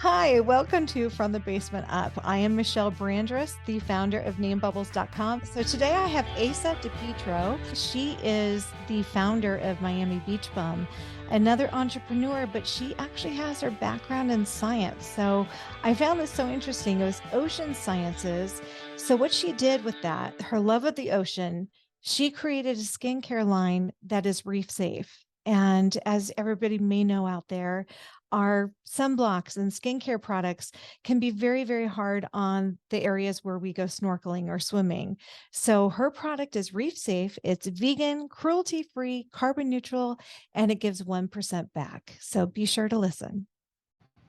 Hi, welcome to From the Basement Up. I am Michelle Brandriss, the founder of namebubbles.com. So today I have Ayssa Di Pietro. She is the founder of Miami Beach Bum, another entrepreneur, but she actually has her background in science. So I found this so interesting. It was ocean sciences. So what she did with that, her love of the ocean, she created a skincare line that is reef safe. And as everybody may know out there, our sunblocks and skincare products can be very, very hard on the areas where we go snorkeling or swimming. So her product is reef safe. It's vegan, cruelty free, carbon neutral, and it gives 1% back. So be sure to listen.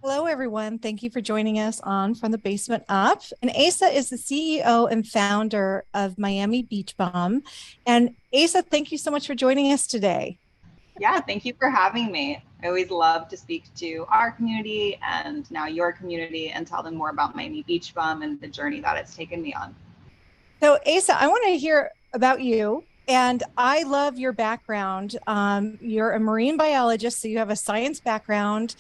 Hello, everyone. Thank you for joining us on From the Basement Up. And Ayssa is the CEO and founder of Miami Beach Bum. And Ayssa, thank you so much for joining us today. Yeah, thank you for having me. I always love to speak to our community and now your community and tell them more about Miami Beach Bum and the journey that it's taken me on. So, Asa, I want to hear about you. And I love your background. You're a marine biologist, so you have a science background.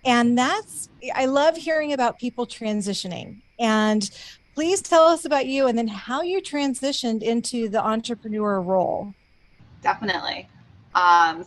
And I love hearing about people transitioning. And please tell us about you and then how you transitioned into the entrepreneur role. Definitely.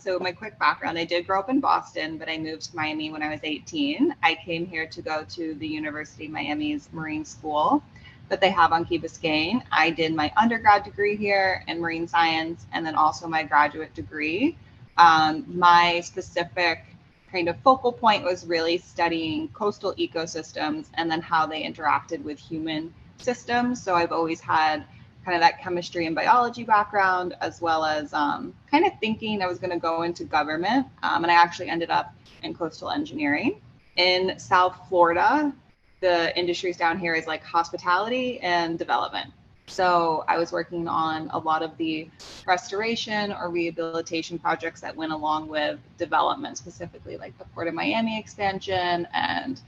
So my quick background, I did grow up in Boston, but I moved to Miami when I was 18. I came here to go to the University of Miami's Marine School that they have on Key Biscayne. I did my undergrad degree here in marine science and then also my graduate degree. My specific kind of focal point was really studying coastal ecosystems and then how they interacted with human systems. So I've always had kind of that chemistry and biology background, as well as kind of thinking I was going to go into government. And I actually ended up in coastal engineering. In South Florida, the industries down here is like hospitality and development. So I was working on a lot of the restoration or rehabilitation projects that went along with development, specifically like the Port of Miami expansion and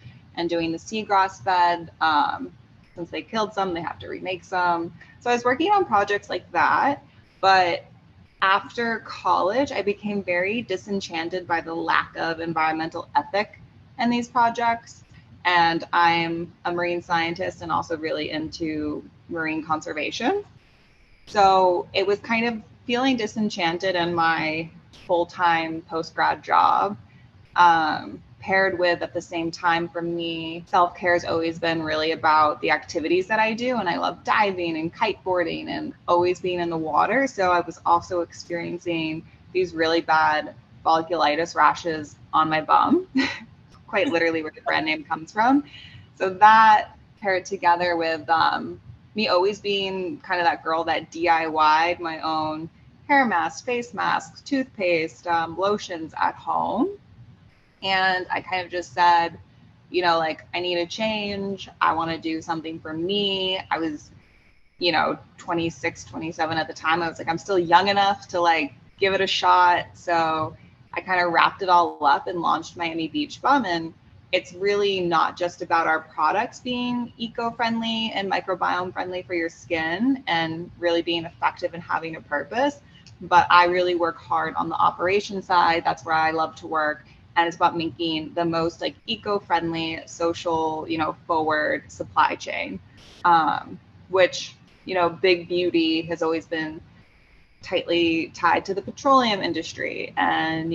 doing the seagrass bed. Since they killed some, they have to remake some. So I was working on projects like that. But after college, I became very disenchanted by the lack of environmental ethic in these projects. And I'm a marine scientist and also really into marine conservation. So it was kind of feeling disenchanted in my full time post grad job. Paired with at the same time for me, self care has always been really about the activities that I do. And I love diving and kiteboarding and always being in the water. So I was also experiencing these really bad folliculitis rashes on my bum, quite literally where the brand name comes from. So that paired together with me always being kind of that girl that DIY'd my own hair masks, face masks, toothpaste, lotions at home. And I kind of just said, like, I need a change. I want to do something for me. I was, 26, 27 at the time. I was like, I'm still young enough to like give it a shot. So I kind of wrapped it all up and launched Miami Beach Bum. And it's really not just about our products being eco-friendly and microbiome friendly for your skin and really being effective and having a purpose. But I really work hard on the operation side. That's where I love to work, and it's about making the most like eco-friendly, social, forward supply chain, which, big beauty has always been tightly tied to the petroleum industry and,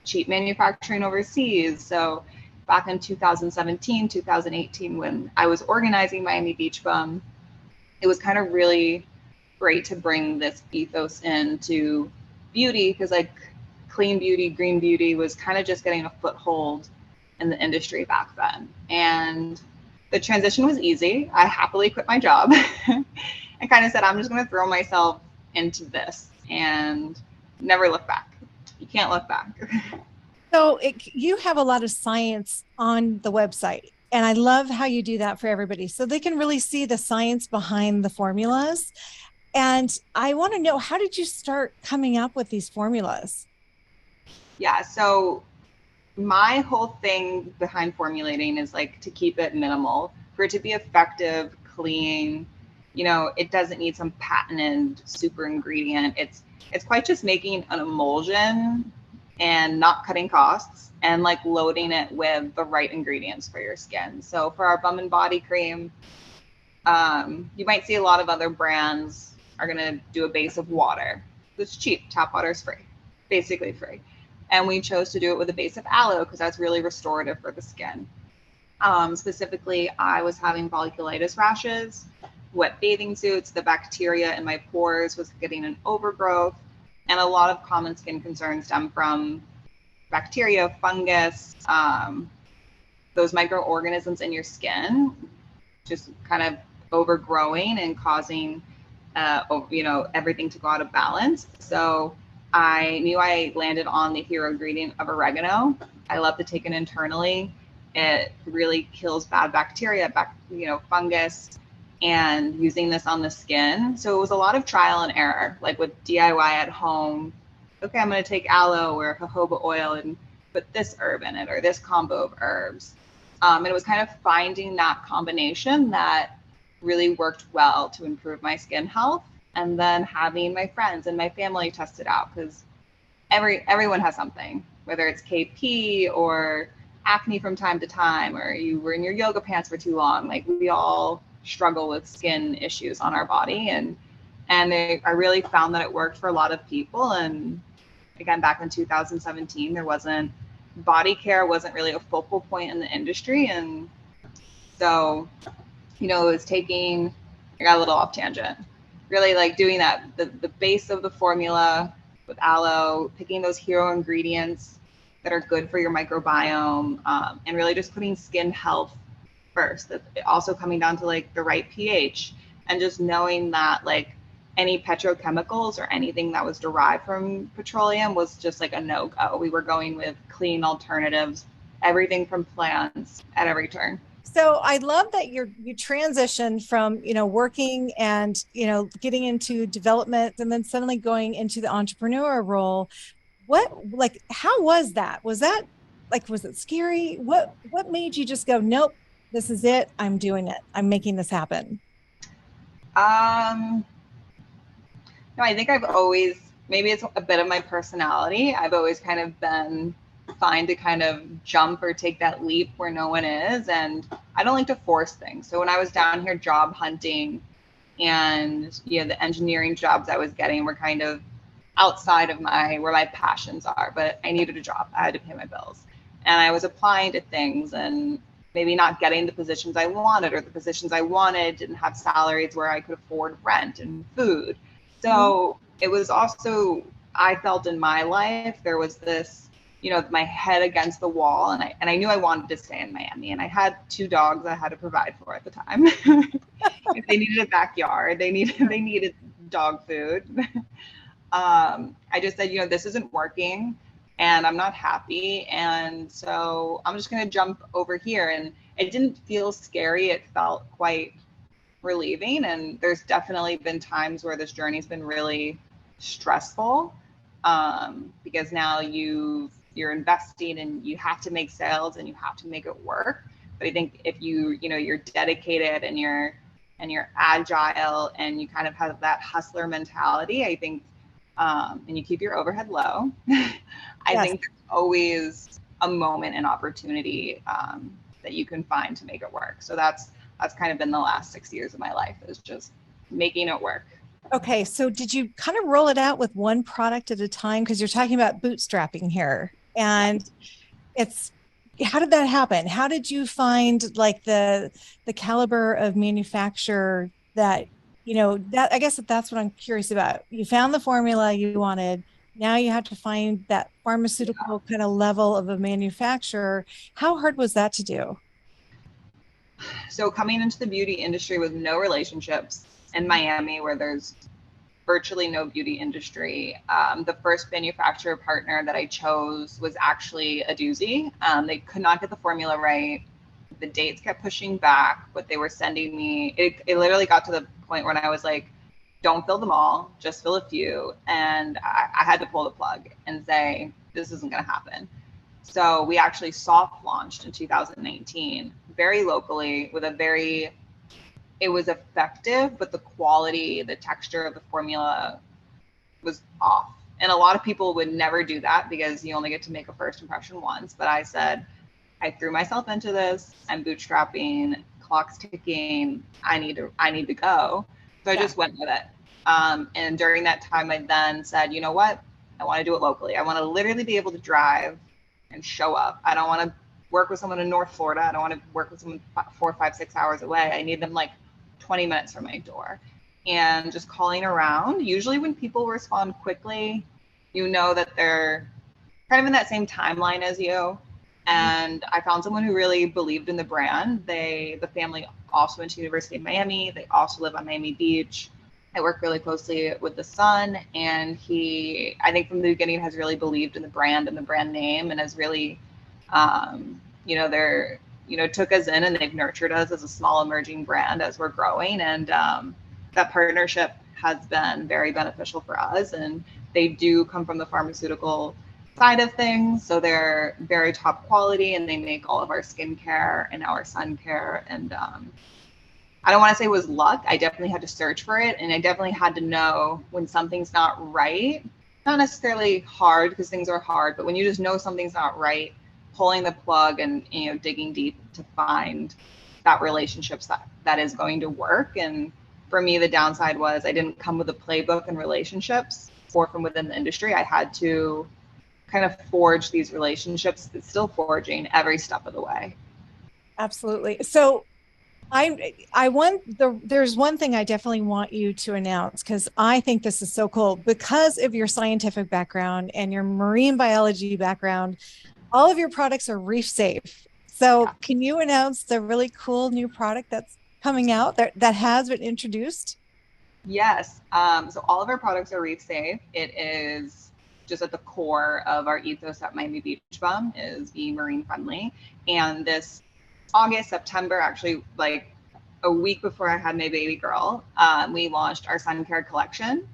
cheap manufacturing overseas. So back in 2017, 2018, when I was organizing Miami Beach Bum, it was kind of really great to bring this ethos into beauty because like clean beauty, green beauty was kind of just getting a foothold in the industry back then. And the transition was easy. I happily quit my job and kind of said, I'm just going to throw myself into this and never look back. You can't look back. So you have a lot of science on the website. And I love how you do that for everybody. So they can really see the science behind the formulas. And I want to know, how did you start coming up with these formulas? Yeah. So my whole thing behind formulating is like to keep it minimal for it to be effective, clean. It doesn't need some patented super ingredient. It's quite just making an emulsion and not cutting costs, and like loading it with the right ingredients for your skin. So for our Bum and Body Cream, you might see a lot of other brands are going to do a base of water. It's cheap. Tap water is free, basically free. And we chose to do it with a base of aloe because that's really restorative for the skin. Specifically, I was having folliculitis rashes, wet bathing suits, the bacteria in my pores was getting an overgrowth, and a lot of common skin concerns stem from bacteria, fungus, those microorganisms in your skin just kind of overgrowing and causing everything to go out of balance. So I knew I landed on the hero ingredient of oregano. I love to take it internally. It really kills bad bacteria, fungus, and using this on the skin. So it was a lot of trial and error, like with DIY at home. Okay, I'm going to take aloe or jojoba oil and put this herb in it or this combo of herbs. And it was kind of finding that combination that really worked well to improve my skin health. And then having my friends and my family test it out, because everyone has something, whether it's KP or acne from time to time, or you were in your yoga pants for too long. Like, we all struggle with skin issues on our body. And I really found that it worked for a lot of people. And again, back in 2017, body care wasn't really a focal point in the industry. And so, it was I got a little off tangent, really like doing that, the base of the formula with aloe, picking those hero ingredients that are good for your microbiome, and really just putting skin health first. That also coming down to like the right pH, and just knowing that like any petrochemicals or anything that was derived from petroleum was just like a no-go. We were going with clean alternatives, everything from plants at every turn. So I love that you transitioned from, working and, getting into development and then suddenly going into the entrepreneur role. How was that? Was it scary? What made you just go, nope, this is it. I'm doing it. I'm making this happen. No, I think maybe it's a bit of my personality. I've always kind of been fine to kind of jump or take that leap where no one is. And I don't like to force things. So when I was down here job hunting, and the engineering jobs I was getting were kind of outside of where my passions are, but I needed a job. I had to pay my bills. And I was applying to things and maybe not getting the positions I wanted, or the positions I wanted didn't have salaries where I could afford rent and food. So it was also, I felt in my life, there was this, my head against the wall, and I knew I wanted to stay in Miami, and I had 2 dogs I had to provide for at the time. If they needed a backyard, they needed dog food. I just said, this isn't working and I'm not happy. And so I'm just going to jump over here. And it didn't feel scary. It felt quite relieving. And there's definitely been times where this journey's been really stressful, because now you're investing and you have to make sales and you have to make it work. But I think if you're dedicated and you're agile and you kind of have that hustler mentality, I think, and you keep your overhead low, I think there's always a moment and opportunity that you can find to make it work. So that's kind of been the last 6 years of my life, is just making it work. Okay. So did you kind of roll it out with one product at a time? Because you're talking about bootstrapping here, and how did that happen? How did you find like the caliber of manufacturer that, that, I guess that's what I'm curious about. You found the formula you wanted. Now you have to find that pharmaceutical kind of level of a manufacturer. How hard was that to do? So coming into the beauty industry with no relationships in Miami, where there's virtually no beauty industry, the first manufacturer partner that I chose was actually a doozy. They could not get the formula right. The dates kept pushing back, but they were sending me, it literally got to the point when I was like, don't fill them all, just fill a few. And I had to pull the plug and say, this isn't going to happen. So we actually soft launched in 2019, very locally, with it was effective, but the quality, the texture of the formula was off. And a lot of people would never do that because you only get to make a first impression once. But I said, I threw myself into this. I'm bootstrapping, clock's ticking. I need to go. So I just went with it. And during that time, I then said, you know what? I want to do it locally. I want to literally be able to drive and show up. I don't want to work with someone in North Florida. I don't want to work with someone 4, 5, 6 hours away. I need them like 20 minutes from my door. And just calling around. Usually when people respond quickly, you know that they're kind of in that same timeline as you. And I found someone who really believed in the brand. The family also went to University of Miami. They also live on Miami Beach. I work really closely with the son, and he, I think from the beginning, has really believed in the brand and the brand name, and has really, took us in, and they've nurtured us as a small emerging brand as we're growing. And that partnership has been very beneficial for us. And they do come from the pharmaceutical side of things, so they're very top quality, and they make all of our skincare and our sun care. And I don't want to say it was luck. I definitely had to search for it, and I definitely had to know when something's not right. Not necessarily hard, because things are hard, but when you just know something's not right, pulling the plug and digging deep to find that relationships that is going to work. And for me, the downside was I didn't come with a playbook and relationships or from within the industry. I had to kind of forge these relationships. It's still forging every step of the way. Absolutely. So there's one thing I definitely want you to announce, because I think this is so cool because of your scientific background and your marine biology background. All of your products are reef safe. So can you announce the really cool new product that's coming out that has been introduced? Yes. So all of our products are reef safe. It is just at the core of our ethos at Miami Beach Bum is being marine friendly. And this August, September, actually like a week before I had my baby girl, we launched our sun care collection.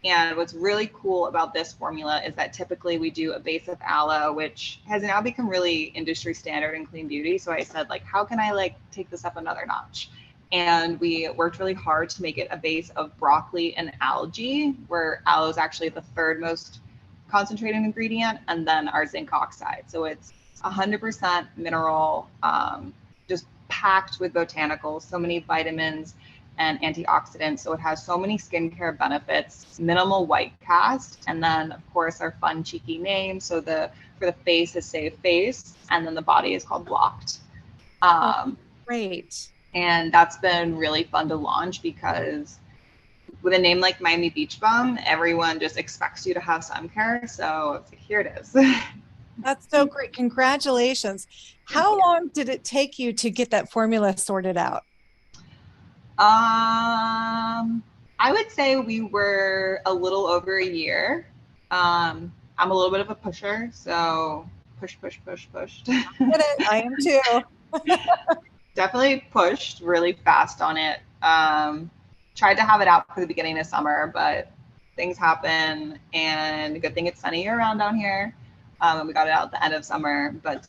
And what's really cool about this formula is that typically we do a base of aloe, which has now become really industry standard in clean beauty. So I said, like, how can I like take this up another notch? And we worked really hard to make it a base of broccoli and algae, where aloe is actually the third most concentrated ingredient, and then our zinc oxide. So it's 100% mineral, just packed with botanicals, so many vitamins and antioxidants. So it has so many skincare benefits, minimal white cast, and then of course our fun cheeky name. So for the face is Save Face, and then the body is called Blocked. Great. And that's been really fun to launch because with a name like Miami Beach Bum, everyone just expects you to have sun care. So it's like, here it is. That's so great. Congratulations. How long did it take you to get that formula sorted out? I would say we were a little over a year. I'm a little bit of a pusher, so push. I am too. Definitely pushed really fast on it. Tried to have it out for the beginning of summer, but things happen, and good thing it's sunny year round down here. And we got it out at the end of summer, but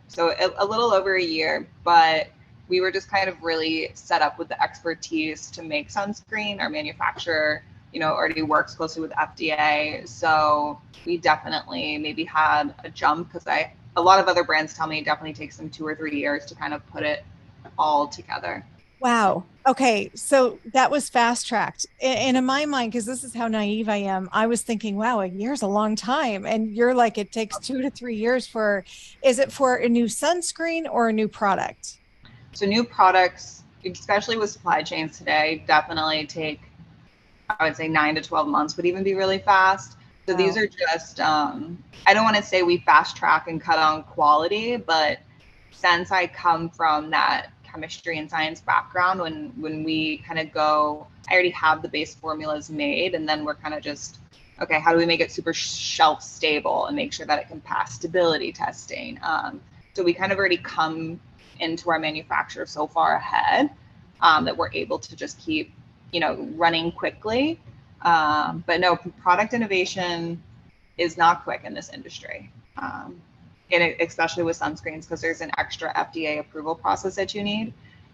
so a little over a year, but we were just kind of really set up with the expertise to make sunscreen. Our manufacturer, already works closely with FDA. So we definitely maybe had a jump because a lot of other brands tell me it definitely takes them 2 or 3 years to kind of put it all together. Wow. Okay. So that was fast tracked. And in my mind, because this is how naive I am, I was thinking, wow, a year's a long time. And you're like, it takes 2 to 3 years is it for a new sunscreen or a new product? So new products, especially with supply chains today, definitely take, I would say 9 to 12 months would even be really fast. So wow. These are just, I don't want to say we fast track and cut on quality, but since I come from that chemistry and science background, when we kind of go, I already have the base formulas made, and then we're kind of just, okay, how do we make it super shelf stable and make sure that it can pass stability testing? So we kind of already come into our manufacturer so far ahead that we're able to just keep, running quickly. But no, product innovation is not quick in this industry. And especially with sunscreens, because there's an extra FDA approval process that you need.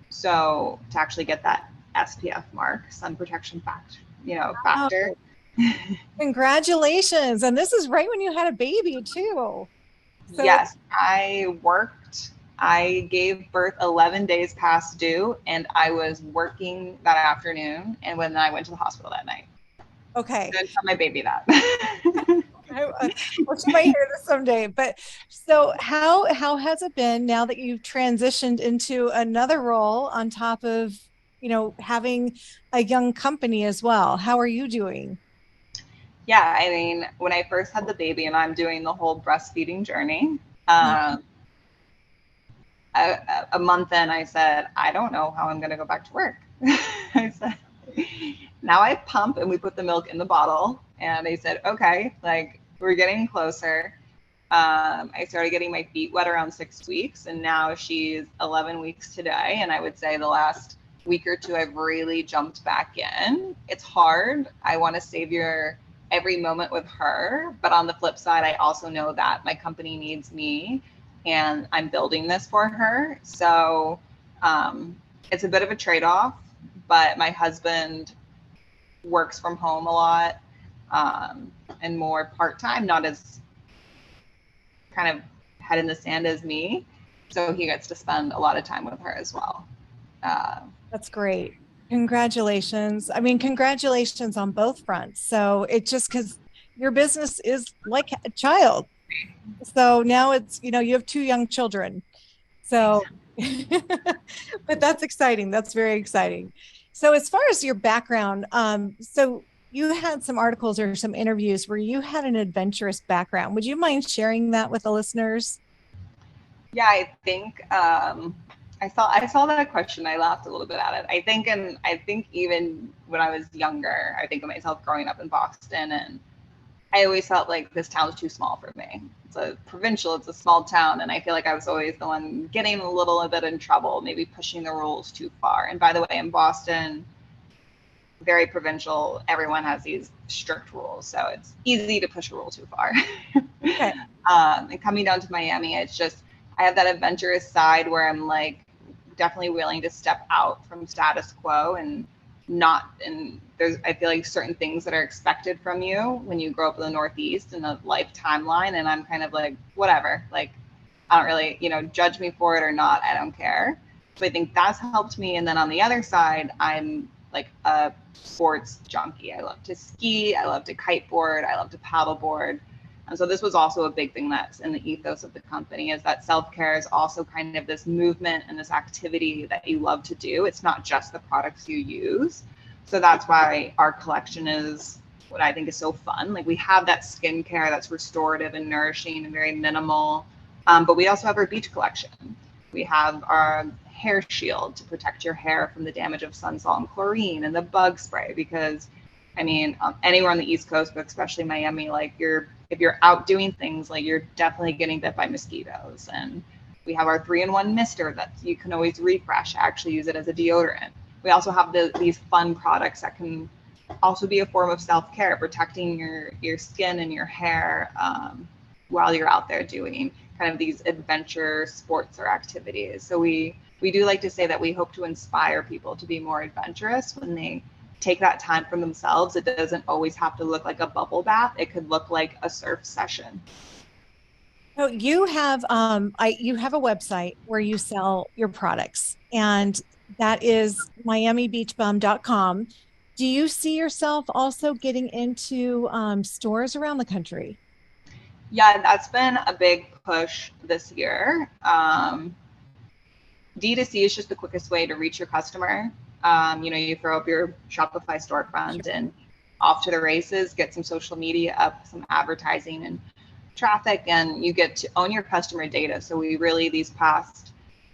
So to actually get that SPF mark, sun protection factor, Congratulations. And this is right when you had a baby too. So, Yes, I worked. I gave birth 11 days past due, and I was working that afternoon. And when I went to the hospital that night, okay. didn't tell my baby that. Well, she might hear this someday. But so how has it been now that you've transitioned into another role on top of, having a young company as well? How are you doing? Yeah, I mean, when I first had the baby, and I'm doing the whole breastfeeding journey, Mhm. um, a month in, I said, I don't know how I'm going to go back to work. I said, now I pump and we put the milk in the bottle. And they said, okay, like we're getting closer. I started getting my feet wet around 6 weeks, and now she's 11 weeks today. And I would say the last week or two, I've really jumped back in. It's hard. I want to savor every moment with her. But on the flip side, I also know that my company needs me and I'm building this for her. So it's a bit of a trade off, but my husband works from home a lot and more part time, not as kind of head in the sand as me. So he gets to spend a lot of time with her as well. Uh, That's great. Congratulations. I mean, congratulations on both fronts. So it just because your business is like a child. So now it's, you have two young children. Thanks. So, but that's exciting. That's very exciting. So as far as your background, so you had some articles or some interviews where you had an adventurous background. Would you mind sharing that with the listeners? Yeah, I think I saw that question. I laughed a little bit at it. I think even when I was younger, I think of myself growing up in Boston, and I always felt like this town's too small for me. It's a provincial, it's a small town, and I feel like I was always the one getting a little bit in trouble, maybe pushing the rules too far. And by the way, in Boston, very provincial, everyone has these strict rules, so it's easy to push a rule too far. Okay. And coming down to Miami, it's just I have that adventurous side where I'm like definitely willing to step out from status quo and not and there's I feel like certain things that are expected from you when you grow up in the Northeast in a life timeline, and I'm kind of like whatever, like I don't really, judge me for it or not, I don't care. So I think that's helped me. And then on the other side, I'm like a sports junkie. I love to ski, I love to kiteboard, I love to paddleboard. And so this was also a big thing that's in the ethos of the company, is that self-care is also kind of this movement and this activity that you love to do. It's not just the products you use. So that's why our collection is what I think is so fun. Like we have that skincare that's restorative and nourishing and very minimal. But we also have our beach collection. We have our hair shield to protect your hair from the damage of sun, salt, and chlorine, and the bug spray. Because, I mean, anywhere on the East Coast, but especially Miami, like if you're out doing things, like you're definitely getting bit by mosquitoes. And we have our 3-in-1 mister that you can always refresh. I actually use it as a deodorant. We also have these fun products that can also be a form of self-care, protecting your skin and your hair while you're out there doing kind of these adventure sports or activities. So we do like to say that we hope to inspire people to be more adventurous when they take that time for themselves. It doesn't always have to look like a bubble bath. It could look like a surf session. So you have a website where you sell your products, and that is miamibeachbum.com. Do you see yourself also getting into stores around the country? Yeah, that's been a big push this year. D2C is just the quickest way to reach your customer. You throw up your Shopify storefront and off to the races, get some social media up, some advertising and traffic, and you get to own your customer data. So we really, these past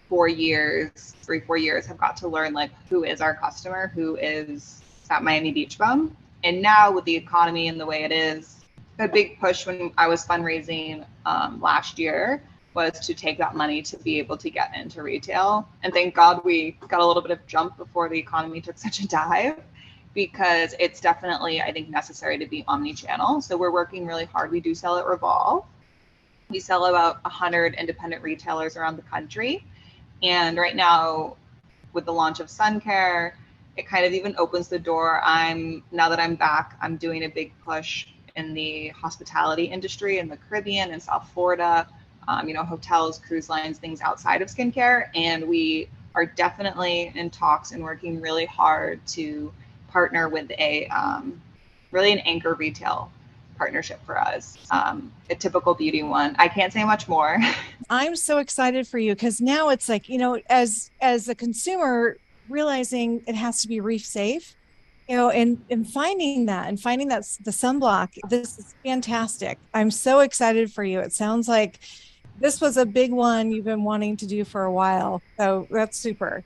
4 years, 4 years, have got to learn like who is our customer, who is that Miami Beach Bum. And now with the economy and the way it is, a big push when I was fundraising last year was to take that money to be able to get into retail. And thank God we got a little bit of jump before the economy took such a dive, because it's definitely, I think, necessary to be omni-channel. So we're working really hard. We do sell at Revolve. We sell about 100 independent retailers around the country. And right now, with the launch of sun care, it kind of even opens the door. Now that I'm back, I'm doing a big push in the hospitality industry in the Caribbean and South Florida, hotels, cruise lines, things outside of skincare. And we are definitely in talks and working really hard to partner with really an anchor retail partnership for us, a typical beauty one. I can't say much more. I'm so excited for you because now it's like, as a consumer, realizing it has to be reef safe, and finding that the sunblock, this is fantastic. I'm so excited for you. It sounds like this was a big one you've been wanting to do for a while. So that's super.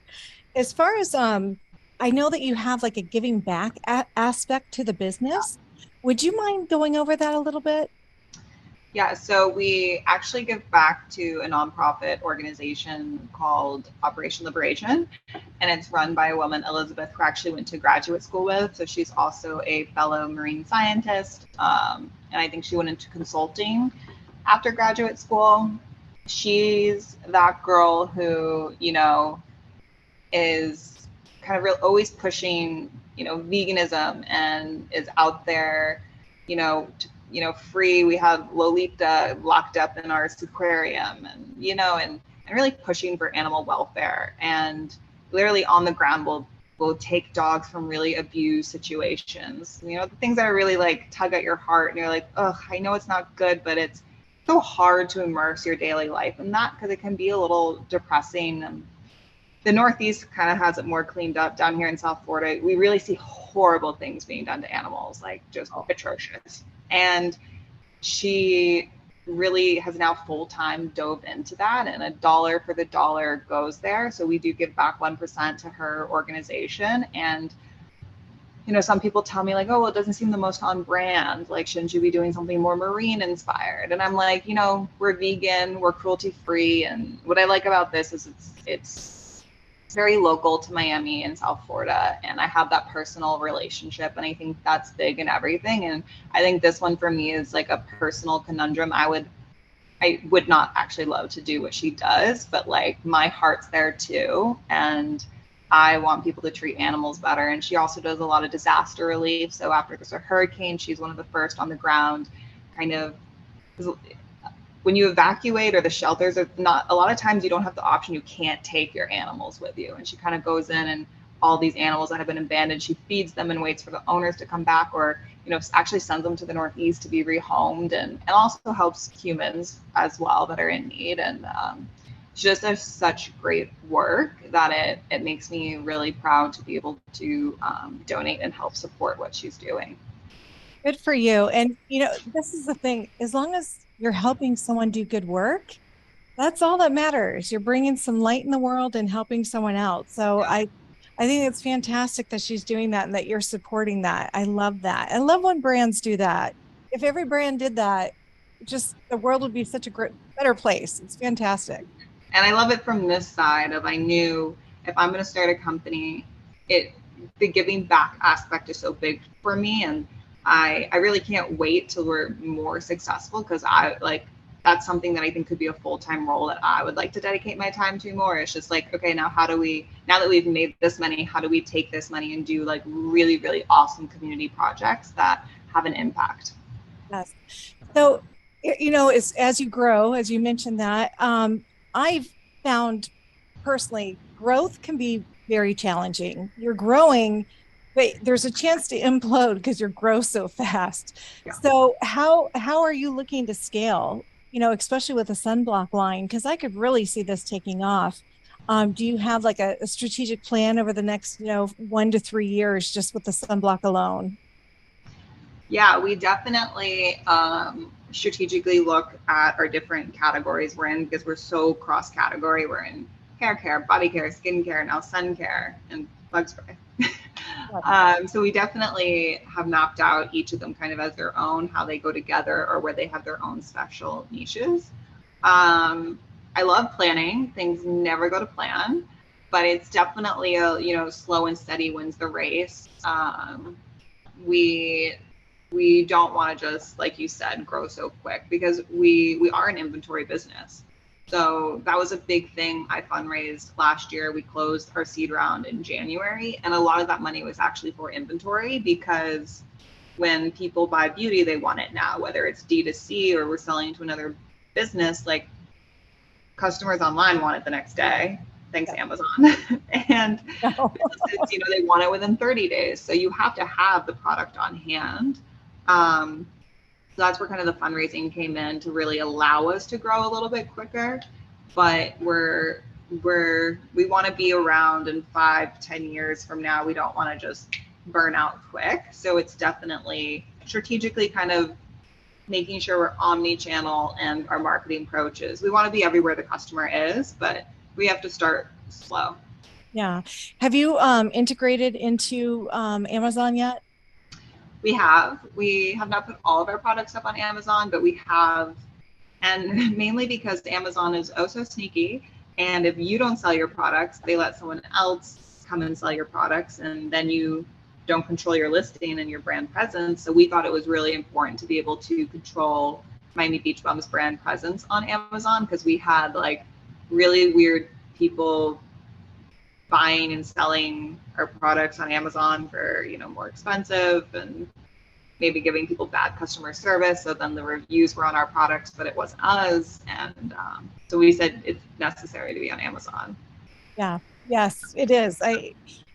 As far as I know that you have like a giving back aspect to the business. Would you mind going over that a little bit? Yeah, so we actually give back to a nonprofit organization called Operation Liberation, and it's run by a woman, Elizabeth, who I actually went to graduate school with. So she's also a fellow marine scientist, and I think she went into consulting after graduate school. She's that girl who, is kind of always pushing, veganism and is out there, free. We have Lolita locked up in our aquarium, and really pushing for animal welfare, and literally on the ground will take dogs from really abused situations. The things that are really like tug at your heart, and you're like, oh, I know it's not good, but it's so hard to immerse your daily life in that because it can be a little depressing. And the Northeast kind of has it more cleaned up. Down here in South Florida, we really see horrible things being done to animals, like just atrocious. And she really has now full-time dove into that, and a dollar for the dollar goes there. So we do give back 1% to her organization. And some people tell me like, oh, well, it doesn't seem the most on brand. Like, shouldn't you be doing something more marine inspired? And I'm like, we're vegan, we're cruelty free. And what I like about this is it's very local to Miami and South Florida. And I have that personal relationship. And I think that's big in everything. And I think this one for me is like a personal conundrum. I would not actually love to do what she does, but like my heart's there too. And I want people to treat animals better. And she also does a lot of disaster relief. So after there's a hurricane, she's one of the first on the ground, kind of, when you evacuate, or the shelters are not, a lot of times you don't have the option, you can't take your animals with you. And she kind of goes in, and all these animals that have been abandoned, she feeds them and waits for the owners to come back, or, actually sends them to the Northeast to be rehomed, and also helps humans as well that are in need. And she just does such great work that it makes me really proud to be able to donate and help support what she's doing. Good for you. And this is the thing, as long as you're helping someone do good work, that's all that matters. You're bringing some light in the world and helping someone else. So I think it's fantastic that she's doing that and that you're supporting that. I love that. I love when brands do that. If every brand did that, just the world would be such a better place. It's fantastic. And I love it from this side of, I knew if I'm going to start a company, the giving back aspect is so big for me. And I really can't wait till we're more successful, because that's something that I think could be a full-time role that I would like to dedicate my time to more. It's just like, okay, now now that we've made this money, how do we take this money and do like really, really awesome community projects that have an impact? Yes. So, as you grow, as you mentioned that, I've found personally growth can be very challenging. You're growing, but there's a chance to implode because you grow so fast. Yeah. So how are you looking to scale, especially with a sunblock line? Because I could really see this taking off. Do you have like a strategic plan over the next, 1 to 3 years just with the sunblock alone? Yeah, we definitely strategically look at our different categories we're in, because we're so cross category. We're in hair care, body care, skin care, now sun care, and bug spray. So we definitely have mapped out each of them kind of as their own, how they go together, or where they have their own special niches. I love planning. Things never go to plan, but it's definitely slow and steady wins the race. We don't want to just, like you said, grow so quick, because we are an inventory business. So that was a big thing. I fundraised last year. We closed our seed round in January, and a lot of that money was actually for inventory, because when people buy beauty, they want it now, whether it's D2C or we're selling to another business. Like, customers online want it the next day, thanks Amazon. And businesses, they want it within 30 days. So you have to have the product on hand. So that's where kind of the fundraising came in, to really allow us to grow a little bit quicker. But we want to be around in 5-10 years from now. We don't want to just burn out quick. So it's definitely strategically kind of making sure we're omni-channel and our marketing approaches. We want to be everywhere the customer is, but we have to start slow. Yeah. Have you integrated into Amazon yet? We have not put all of our products up on Amazon, but we have, and mainly because Amazon is oh so sneaky. And if you don't sell your products, they let someone else come and sell your products, and then you don't control your listing and your brand presence. So we thought it was really important to be able to control Miami Beach Bum's brand presence on Amazon, because we had like really weird people buying and selling our products on Amazon for, more expensive, and maybe giving people bad customer service. So then the reviews were on our products, but it wasn't us. And so we said it's necessary to be on Amazon. Yeah. Yes, it is.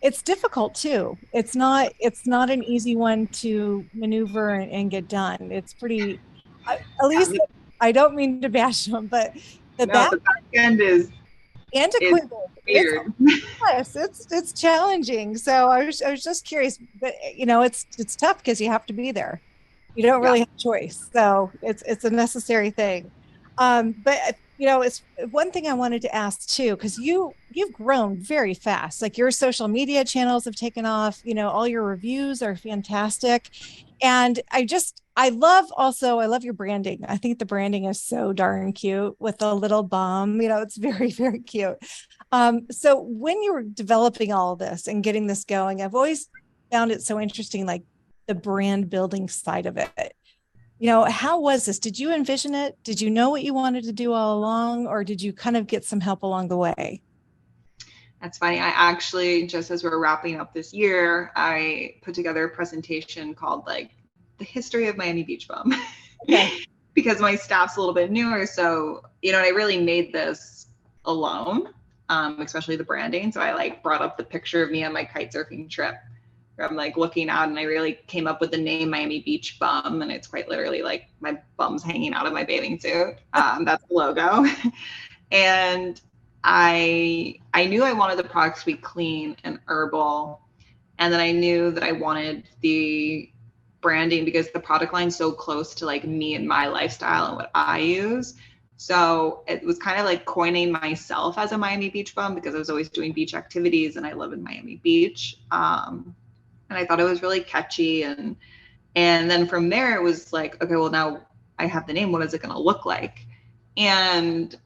It's difficult too. It's not an easy one to maneuver and get done. It's pretty, at least I don't mean to bash them, but the back end is antiquated. Weird. It's challenging. So I was just curious, but it's tough because you have to be there. You don't really have a choice. So it's a necessary thing. But it's one thing I wanted to ask too, because you've grown very fast. Like, your social media channels have taken off. All your reviews are fantastic. And I love your branding. I think the branding is so darn cute with the little bum. It's very, very cute. So when you were developing all of this and getting this going, I've always found it so interesting, like the brand building side of it. How was this? Did you envision it? Did you know what you wanted to do all along, or did you kind of get some help along the way? That's funny. I actually, just as we're wrapping up this year, I put together a presentation called like the history of Miami Beach Bum. Okay. Because my staff's a little bit newer. So, I really made this alone, especially the branding. So I like brought up the picture of me on my kite surfing trip, where I'm like looking out, and I really came up with the name Miami Beach Bum. And it's quite literally like my bum's hanging out of my bathing suit. That's the logo. And I knew I wanted the products to be clean and herbal. And then I knew that I wanted the branding because the product line's so close to like me and my lifestyle and what I use. So it was kind of like coining myself as a Miami Beach Bum, because I was always doing beach activities and I live in Miami Beach. And I thought it was really catchy. And then from there, it was like, okay, well, now I have the name. What is it going to look like? And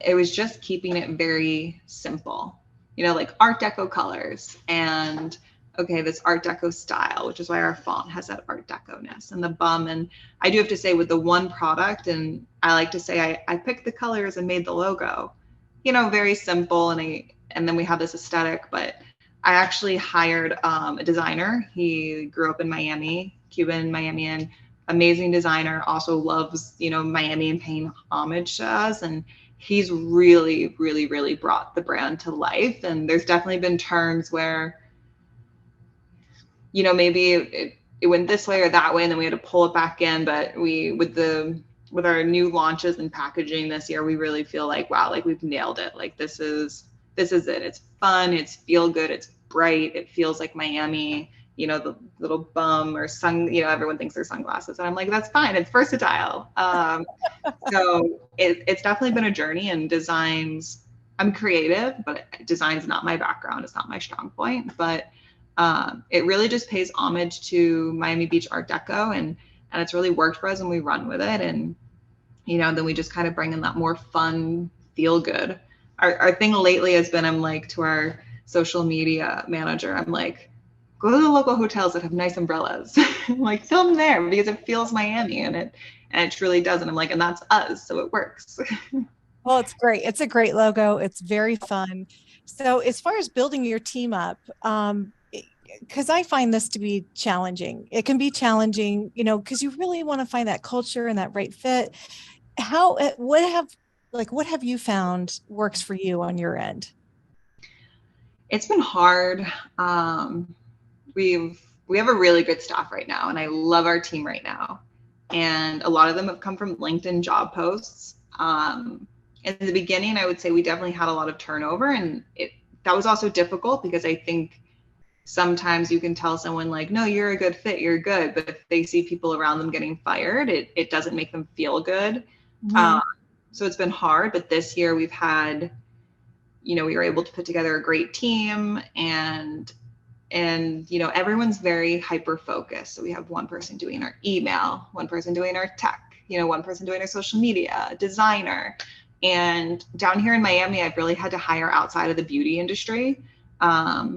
it was just keeping it very simple, like Art Deco colors, and okay, this Art Deco style, which is why our font has that Art Deco-ness, and the bum. And I do have to say, with the one product, and I like to say I picked the colors and made the logo, very simple. And then we have this aesthetic, but I actually hired a designer. He grew up in Miami, Cuban Miamian, amazing designer, also loves, Miami and paying homage to us. And he's really, really, really brought the brand to life. And there's definitely been turns where, maybe it went this way or that way, and then we had to pull it back in. But with our new launches and packaging this year, we really feel like, wow, like we've nailed it. Like this is it. It's fun. It's feel good. It's bright. It feels like Miami. The little bum or everyone thinks they're sunglasses. And I'm like, that's fine. It's versatile. So it's definitely been a journey, and designs, I'm creative, but design's not my background. It's not my strong point, but it really just pays homage to Miami Beach Art Deco, and it's really worked for us, and we run with it. And, then we just kind of bring in that more fun, feel good. Our thing lately has been, I'm like, to our social media manager, I'm like, go to the local hotels that have nice umbrellas, like film there, because it feels Miami, and And it truly does. And I'm like, and that's us. So it works. Well, it's great. It's a great logo. It's very fun. So, as far as building your team up, because I find this to be challenging. It can be challenging, because you really want to find that culture and that right fit. How, what have you found works for you on your end? It's been hard. We have a really good staff right now, and I love our team right now. And a lot of them have come from LinkedIn job posts. In the beginning, I would say we definitely had a lot of turnover, and that was also difficult because I think sometimes you can tell someone like, no, you're a good fit, you're good, but if they see people around them getting fired, it doesn't make them feel good. Mm-hmm. So it's been hard, but this year we've had, we were able to put together a great team, and everyone's very hyper focused. So we have one person doing our email, one person doing our tech, one person doing our social media, a designer. And down here in Miami, I've really had to hire outside of the beauty industry.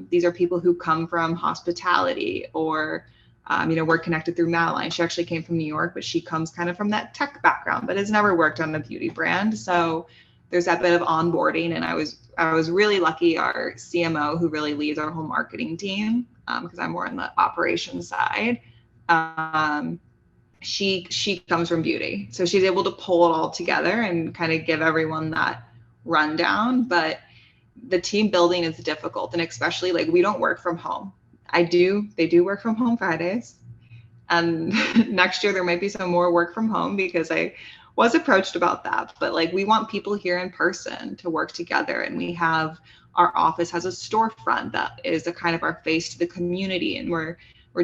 These are people who come from hospitality, or we're connected through Madeline. She actually came from New York, but she comes kind of from that tech background, but has never worked on a beauty brand. So there's that bit of onboarding. And I was really lucky. Our CMO, who really leads our whole marketing team, because I'm more on the operations side, she comes from beauty, so she's able to pull it all together and kind of give everyone that rundown. But the team building is difficult, and especially like we don't work from home. They do work from home Fridays, and next year there might be some more work from home because I was approached about that. But like, we want people here in person to work together, and our office has a storefront that is a kind of our face to the community, and we're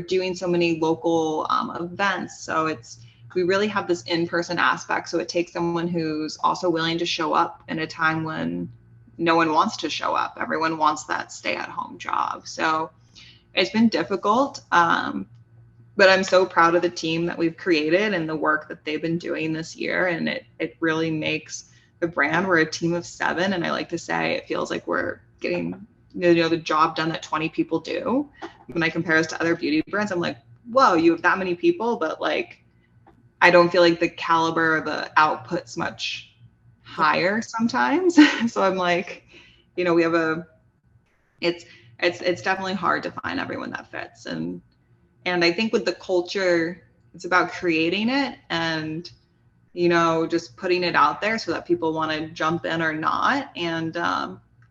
doing so many local events. So we really have this in-person aspect. So it takes someone who's also willing to show up in a time when no one wants to show up. Everyone wants that stay-at-home job. So it's been difficult. But I'm so proud of the team that we've created and the work that they've been doing this year. And it really makes the brand. We're a team of 7. And I like to say it feels like we're getting the job done that 20 people do. When I compare us to other beauty brands, I'm like, whoa, you have that many people, but like, I don't feel like the caliber of the output's much higher sometimes. So I'm like, we have it's definitely hard to find everyone that fits. And I think with the culture, it's about creating it and, just putting it out there so that people want to jump in or not. And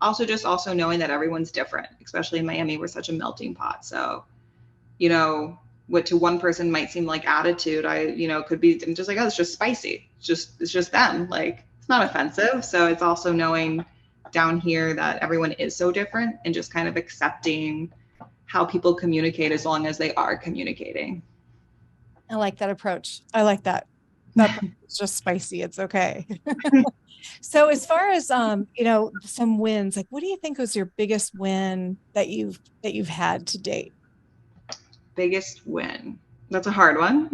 also knowing that everyone's different, especially in Miami, we're such a melting pot. So, what to one person might seem like attitude, could be just like, oh, it's just spicy. It's just them. Like, it's not offensive. So it's also knowing down here that everyone is so different and just kind of accepting how people communicate as long as they are communicating. I like that approach. I like that. It's just spicy. It's okay. So as far as some wins, like what do you think was your biggest win that you've had to date? Biggest win. That's a hard one.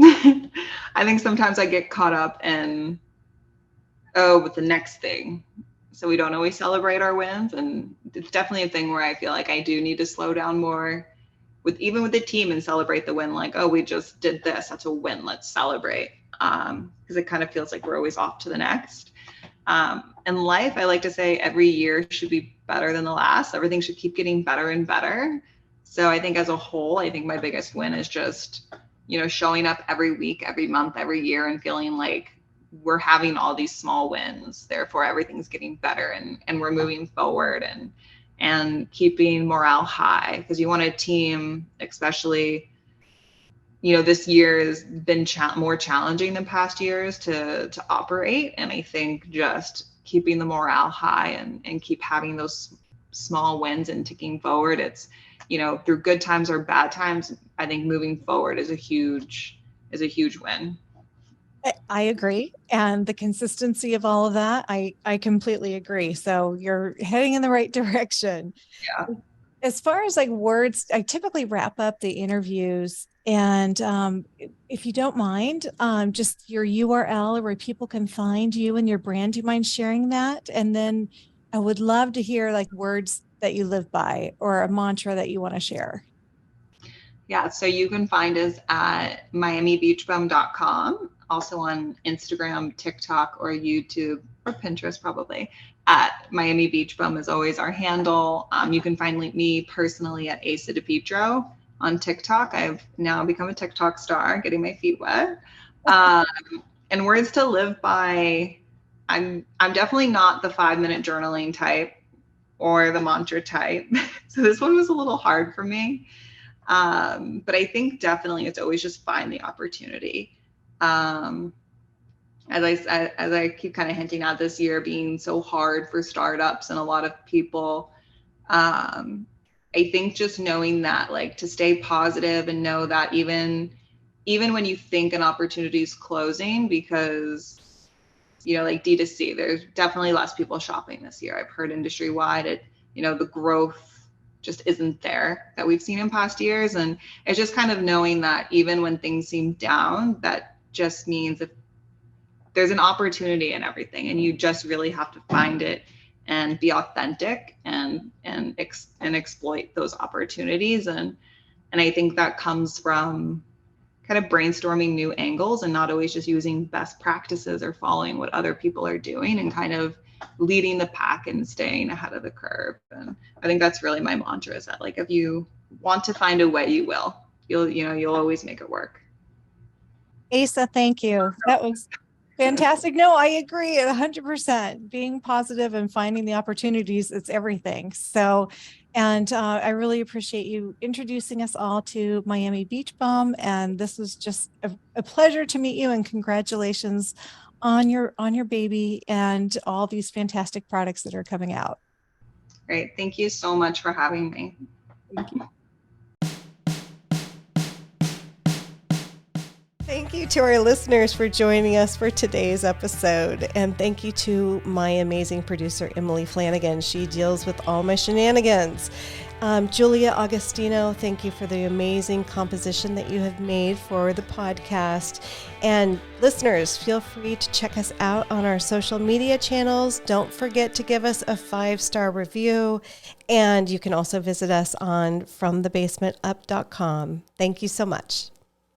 I think sometimes I get caught up in with the next thing. So we don't always celebrate our wins. And it's definitely a thing where I feel like I do need to slow down more even with the team and celebrate the win. Like, oh, we just did this. That's a win. Let's celebrate. Because it kind of feels like we're always off to the next. In life, I like to say every year should be better than the last. Everything should keep getting better and better. So I think as a whole, I think my biggest win is just, showing up every week, every month, every year and feeling like we're having all these small wins. Therefore, everything's getting better and we're moving forward and keeping morale high, because you want a team, especially, this year has been more challenging than past years to operate. And I think just keeping the morale high and keep having those small wins and ticking forward. It's, through good times or bad times, I think moving forward is a huge win. I agree. And the consistency of all of that, I completely agree. So you're heading in the right direction. Yeah. As far as like words, I typically wrap up the interviews. And if you don't mind, just your URL where people can find you and your brand, do you mind sharing that? And then I would love to hear like words that you live by or a mantra that you want to share. Yeah, so you can find us at miamibeachbum.com. also on Instagram, TikTok, or YouTube, or Pinterest probably, at Miami Beach Bum is always our handle. You can find me personally at Ayssa Di Pietro on TikTok. I've now become a TikTok star, getting my feet wet. And words to live by, I'm definitely not the 5-minute journaling type or the mantra type. So this one was a little hard for me. But I think definitely it's always just find the opportunity. As I keep kind of hinting at, this year being so hard for startups and a lot of people, I think just knowing that, like, to stay positive and know that even when you think an opportunity is closing, because, you know, like D2C, there's definitely less people shopping this year. I've heard industry wide, the growth just isn't there that we've seen in past years. And it's just kind of knowing that even when things seem down, that just means if there's an opportunity in everything, and you just really have to find it and be authentic and exploit those opportunities. And I think that comes from kind of brainstorming new angles and not always just using best practices or following what other people are doing, and kind of leading the pack and staying ahead of the curve. And I think that's really my mantra, is that, like, if you want to find a way, you will. You'll always make it work. Ayssa, thank you. That was fantastic. No, I agree 100%. Being positive and finding the opportunities, it's everything. So, and I really appreciate you introducing us all to Miami Beach Bum. And this was just a pleasure to meet you, and congratulations on your baby and all these fantastic products that are coming out. Great. Thank you so much for having me. Thank you. Thank you to our listeners for joining us for today's episode. And thank you to my amazing producer, Emily Flanagan. She deals with all my shenanigans. Julia Augustino, thank you for the amazing composition that you have made for the podcast. And listeners, feel free to check us out on our social media channels. Don't forget to give us a 5-star review. And you can also visit us on FromTheBasementUp.com. Thank you so much.